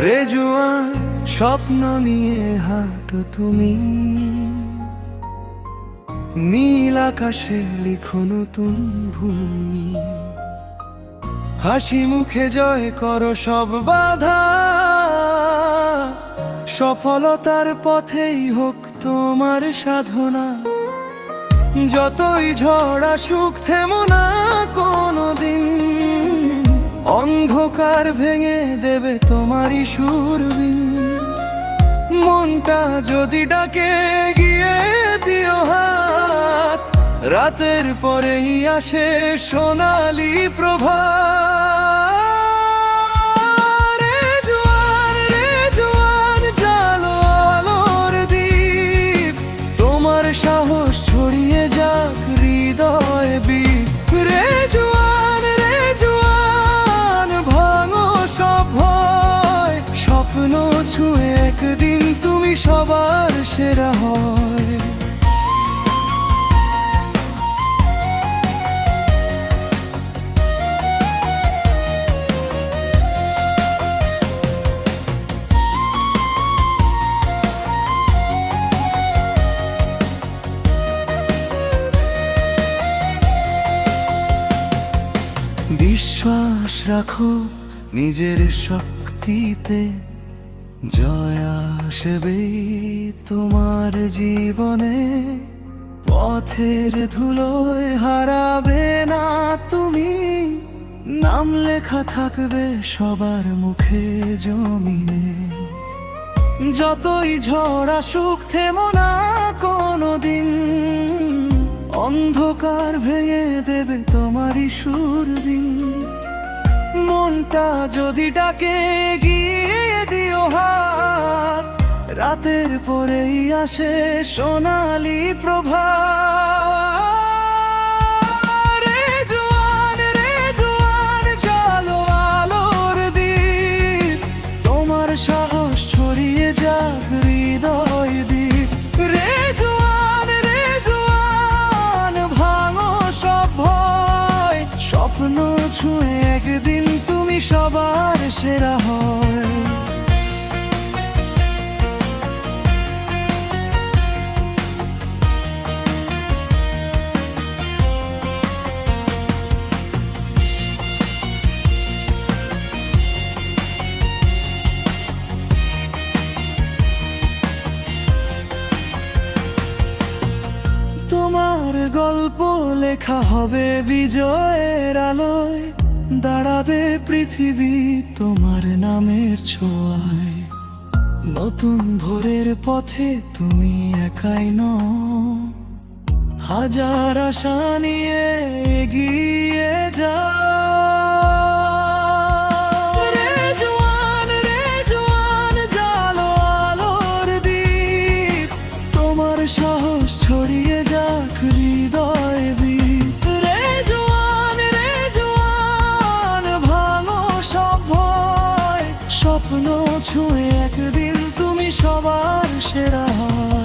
রে জোয়ান স্বপ্ন নিয়ে হাঁটো তুমি, নীল আকাশে লিখো নতুন ভূমি। হাসি মুখে জয় করো সব বাধা, সফলতার পথেই হোক তোমার সাধনা। যতই ঝড় আসুক থেমো না কোনোদিন, অন্ধকার ভেঙে দেবে তোমারই সুরবিন। মনটা যদি ডাকে গিয়ে দিও হাত, রাতের পরেই আসে সোনালি প্রভাত। রে জোয়ান জালো আলোর দ্বীপ, তোমার সাহস ছড়িয়ে যাক হৃদয় বীপ। রে জোয়ান ভাঙো সব ভয়, স্বপ্ন ছুঁয়ে একদিন তুমি সবার সেরা হয়। বিশ্বাস রাখো নিজের শক্তিতে, জয় আসবে তোমার জীবনে। পথের ধুলোয় হারাবে না তুমি, নাম লেখা থাকবে সবার মুখে জমিনে। যতই ঝড় আসুক থেমো না কোনোদিন, অন্ধকার ভেঙে দেবে তোমারই সুরবিন। মনটা যদি ডাকে গিয়ে দিও হাত, রাতের পরেই আসে সোনালি প্রভাত। রে জোয়ান জালো আলোর দ্বীপ, তোমার সাহস ছড়িয়ে যাক হৃদয় দ্বীপ। রে জোয়ান ভাঙো সব ভয়, স্বপ্ন ছুঁয়ে একদিন তুমি সবার সেরা হয়। তোমার গল্প লেখা হবে বিজয়ের আলোয়, দাঁড়াবে পৃথিবী তোমার নামের ছোঁয়ায়। নতুন ভোরের পথে তুমি একাই নও, হাজার আশা নিয়ে এগিয়ে যাও। রে জোয়ান জালো আলোর দ্বীপ, তোমার সাহস ছড়িয়ে যাক হৃদয় বীপ। রে জোয়ান ভাঙো সব ভয়, স্বপ্ন ছুঁয়ে একদিন তুমি সবার সেরা হয়।